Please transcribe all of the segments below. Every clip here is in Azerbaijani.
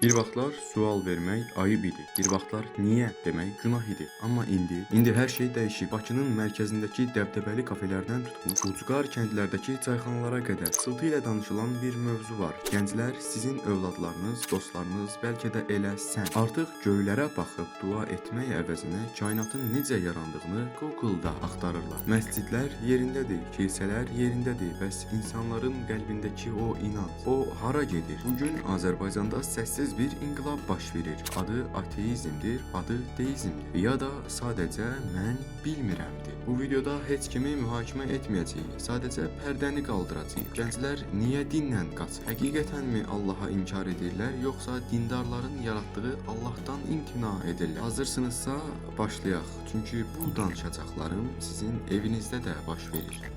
Bir vaxtlar sual vermək ayıb idi. Bir vaxtlar niyə demək günah idi. Amma indi hər şey dəyişib. Bakının mərkəzindəki dəbdəbəli kafelərdən tutmuş ucqar kəndlərdəki çayxanalara qədər sıltı ilə danışılan bir mövzu var. Gənclər, sizin övladlarınız, dostlarınız, bəlkə də elə sən artıq göylərə baxıb dua etmək əvəzinə kainatın necə yarandığını Google-da axtarırlar. Məscidlər yerindədir, kilsələr yerindədir. Bəs insanların qəlbindəki o inanc, o hara gedir? Bugün Azərbaycanda səssiz bir inqilab baş verir. Adı ateizmdir, adı deizmdir. Ya da sadəcə mən bilmirəmdir. Bu videoda heç kimi mühakimə etməyəcəyik. Sadəcə pərdəni qaldıracağıq. Gənclər niyə dindən qaçır? Həqiqətənmi Allaha inkar edirlər, yoxsa dindarların yaratdığı Allahdan imtina edirlər? Hazırsınızsa başlayaq. Çünki bu danışacaqlarım sizin evinizdə də baş verir.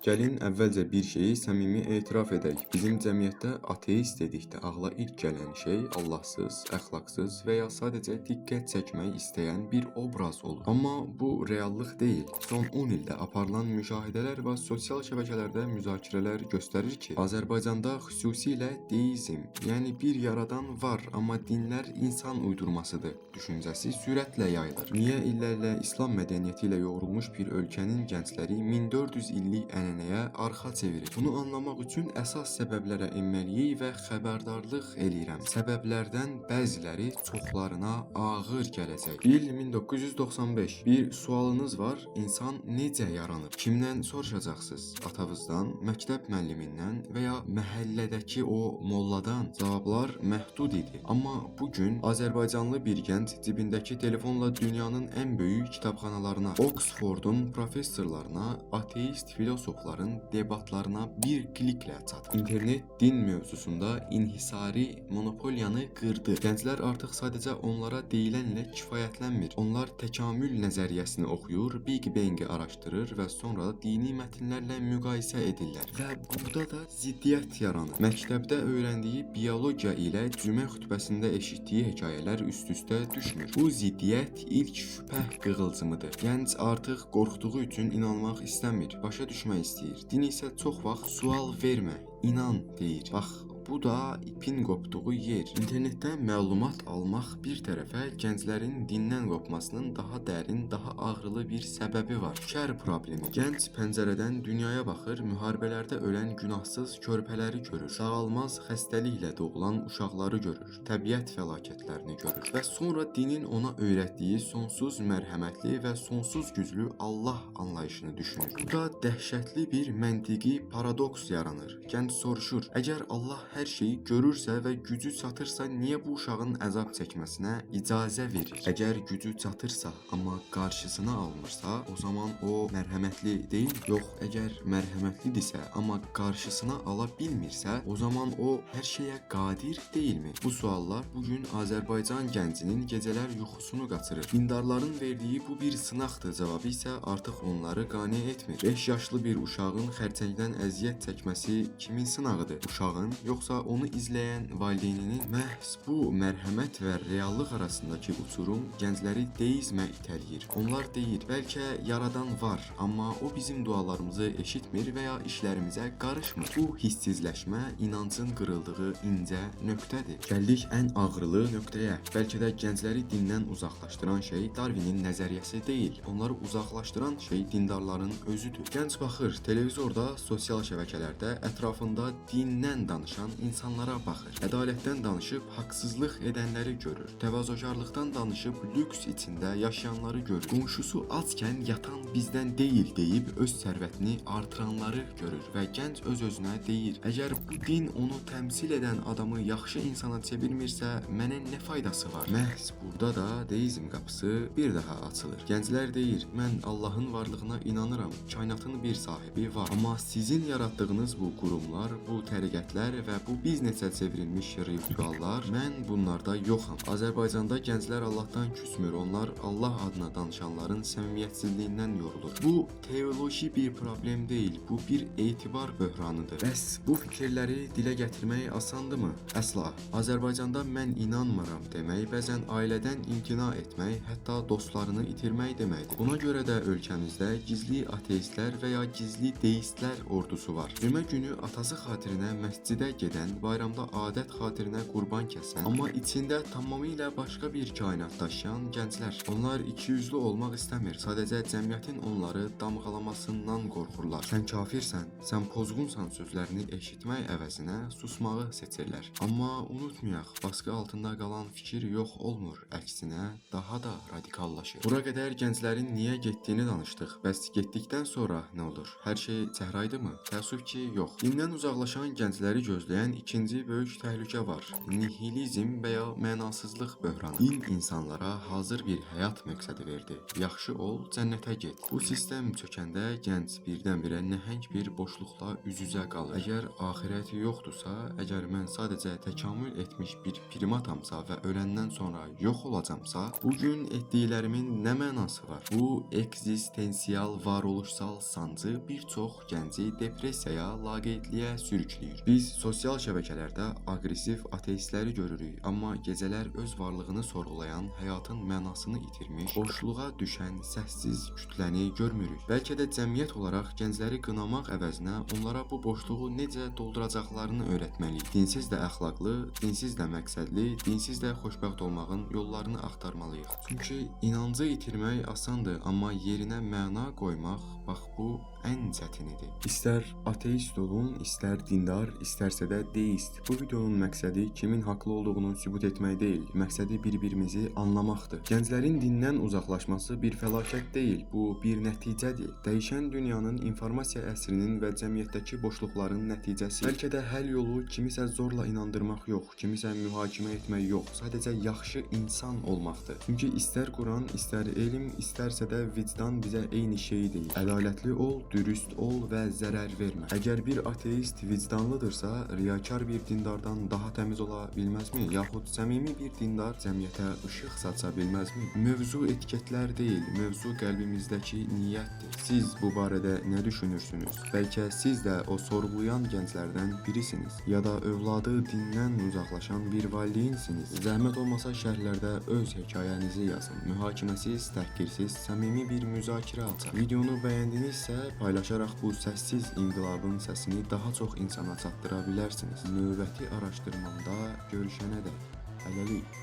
Gəlin əvvəlcə bir şeyi səmimi etiraf edək. Bizim cəmiyyətdə ateist dedikdə ağla ilk gələn şey Allahsız, əxlaqsız və ya sadəcə diqqət çəkmək istəyən bir obraz olur. Amma bu reallıq deyil. Son 10 ildə aparılan müşahidələr və sosial şəbəkələrdə müzakirələr göstərir ki, Azərbaycanda xüsusilə deizm, yəni bir yaradan var, amma dinlər insan uydurmasıdır düşüncəsi sürətlə yayılır. Niyə illərlə İslam mədəniyyəti ilə yoğrulmuş bir ölkənin gəncləri 1400 illik ənənəyə arxa çevirir? Bunu anlamaq üçün əsas səbəblərə enməliyik və xəbərdarlıq eləyirəm. Səbəblərdən bəziləri çoxlarına ağır gələcək. İl 1995. Bir sualınız var, insan necə yaranır? Kimdən soruşacaqsınız? Atavızdan, məktəb müəllimindən və ya məhəllədəki o molladan? Cavablar məhdud idi. Amma bugün Azərbaycanlı bir gənc cibindəki telefonla dünyanın ən böyük kitabxanalarına, Oxford'un professorlarına, ateist filosofların debatlarına bir kliklə çatır. İnternet din mövzusunda inhisari monopoliyanı qırdı. Gənclər artıq sadəcə onlara deyilənlə kifayətlənmir. Onlar təkamül nəzəriyyəsini oxuyur, Big Bang-i araşdırır və sonra dini mətnlərlə müqayisə edirlər. Və burada da ziddiyyət yaranır. Məktəbdə öyrəndiyi biologiya ilə cümə xütbəsində eşitdiyi hekayələr üst-üstə düşmür. Bu ziddiyyət ilk şübhə qığılcımıdır. Gənc artıq qorxduğu üçün inanmaq istəmir, başa düşmək istəyir. Din isə çox vaxt sual vermə, inan deyir. Bax, bu da ipin qopduğu yer. İnternetdə məlumat almaq bir tərəfə, gənclərin dindən qopmasının daha dərin, daha ağrılı bir səbəbi var. Şər problemi. Gənc pəncərədən dünyaya baxır, müharibələrdə ölən günahsız körpələri görür, sağalmaz xəstəliklə doğulan uşaqları görür, təbiət fəlakətlərini görür və sonra dinin ona öyrətdiyi sonsuz mərhəmətli və sonsuz güclü Allah anlayışını düşünür. Bu da dəhşətli bir məntiqi paradoks yaranır. Gənc soruşur, əgər Allah hər şeyi görürsə və gücü çatırsa, niyə bu uşağın əzab çəkməsinə icazə verir? Əgər gücü çatırsa, amma qarşısına almırsa, o zaman o mərhəmətli deyil. Yox, əgər mərhəmətlidirsə, amma qarşısına ala bilmirsə, o zaman o hər şeyə qadir deyilmi? Bu suallar bugün Azərbaycan gəncinin gecələr yuxusunu qaçırır. Dindarların verdiyi bu bir sınaqdır cavabı isə artıq onları qane etmir. 5 yaşlı bir uşağın xərçəngdən əziyyət çəkməsi kimin sınağıdır? Uşağın, yoxsa onu izləyən valideyninin? Məhz bu mərhəmət və reallıq arasındakı uçurum gəncləri deizmə itələyir. Onlar deyir, bəlkə yaradan var, amma o bizim dualarımızı eşitmir və ya işlərimizə qarışmır. Bu hissizləşmə inancın qırıldığı incə nöqtədir. Gəldik ən ağrılı nöqtəyə. Bəlkə də gəncləri dindən uzaqlaşdıran şey Darwinin nəzəriyyəsi deyil. Onları uzaqlaşdıran şey dindarların özüdür. Gənc baxır, televizorda, sosial şəbəkələrdə ətrafında dindən danışan insanlara baxır. Ədalətdən danışıb haqsızlıq edənləri görür. Təvazökarlıqdan danışıb lüks içində yaşayanları görür. Qonşusu açkən yatan bizdən deyil deyib öz sərvətini artıranları görür və gənc öz-özünə deyir, əgər bu din onu təmsil edən adamı yaxşı insana çevirmirsə, mənə nə faydası var? Məhz burada da deizm qapısı bir daha açılır. Gənclər deyir, mən Allahın varlığına inanıram, kainatın bir sahibi var. Amma sizin yaratdığınız bu qurumlar, bu təriqətlər və bu biznesə çevrilmiş rituallar, mən bunlarda yoxam. Azərbaycanda gənclər Allahdan küsmür, onlar Allah adına danışanların səmimiyyətsizliyindən yorulur. Bu teoloji bir problem deyil, bu bir etibar böhranıdır. Bəs bu fikirləri dilə gətirmək asandırmı? Əsla. Azərbaycanda mən inanmıram demək, bəzən ailədən imtina etmək, hətta dostlarını itirmək deməkdir. Buna görə də ölkəmizdə gizli ateistlər və ya gizli deistlər ordusu var. Cümə günü atası xatirinə məscidə gedən, bayramda adət xatirinə qurban kəsən, amma içində tamamilə başqa bir kainat daşıyan gənclər. Onlar ikiyüzlü olmaq istəmir, sadəcə cəmiyyətin onları damğalamasından qorxurlar. Sən kafirsən, sən pozğunsan sözlərini eşitmək əvəzinə susmağı seçirlər. Amma unutmayaq, baskı altında qalan fikir yox olmur, əksinə daha da radikallaşır. Bura qədər gənclərin niyə getdiyini danışdıq. Bəs getdikdən sonra nə olur? Hər şey çəhrayıdımı? Təəssüf ki, yox. Dindən uzaqlaşan gəncləri gözləyən ikinci böyük təhlükə var. Nihilizm və ya mənasızlıq böhranı. Din insanlara hazır bir həyat məqsədi verdi. Yaxşı ol, cənnətə get. Bu sistem çökəndə gənc birdən-birə nəhəng bir boşluqla üz-üzə qalır. Əgər axirəti yoxdursa, əgər mən sadəcə təkamül etmiş bir primatamsa və öləndən sonra yox olacamsa, bugün etdiklərimin nə mənası var? Bu ekzistensial, varoluşsal sancı bir çox gənci depressiyaya, laqeydliyə sürükləyir. Biz sosial şəbəkələrdə aqressiv ateistləri görürük, amma gecələr öz varlığını sorğulayan, həyatın mənasını itirmiş, boşluğa düşən səssiz kütləni görmürük. Bəlkə də cəmiyyət olaraq gəncləri qınamaq əvəzinə onlara bu boşluğu necə dolduracaqlarını öyrətməliyik. Dinsiz də əxlaqlı, dinsiz də məqsədli, dinsiz də xoşbəxt olmağın yollarını axtarmalıyıq. Çünki inancı itirmək asandır, amma yerinə məna qoymaq, bax bu ən çətinidir. İstər ateist olun, istər dindar, istərsə də deist. Bu videonun məqsədi kimin haqlı olduğunu sübut etmək deyil, məqsədi bir-birimizi anlamaqdır. Gənclərin dindən uzaqlaşması bir fəlakət deyil, bu bir nəticədir. Dəyişən dünyanın informasiya əsrinin və cəmiyyətdəki boşluqların nəticəsi. Bəlkə də həll yolu kimisə zorla inandırmaq yox, kimisə mühakimə etmək yox, sadəcə yaxşı insan olmaqdır. Çünki istər Quran, istər elm, istərsə də vicdan bizə eyni şeyi deyir. Ədalətli ol, dürüst ol və zərər vermə. Əgər bir ateist vicdanlıdırsa, riyakar bir dindardan daha təmiz ola bilməzmi? Yaxud səmimi bir dindar cəmiyyətə işıq saça bilməzmi? Mövzu etiketlər deyil, mövzu qəlbimizdəki niyyətdir. Siz bu barədə nə düşünürsünüz? Bəlkə siz də o sorğulayan gənclərdən birisiniz, ya da övladı dindən uzaqlaşan bir valideynsiniz. Zəhmət olmasa şərhlərdə öz hekayənizi yazın. Mühakiməsiz, təhqirsiz, səmimi bir müzakirə açaq. Videonu bəyəndinizsə, paylaşaraq bu səssiz inqilabın səsini daha çox insana çatdıra bilərsiniz. Növbəti araşdırmamda görüşənədək hələlik.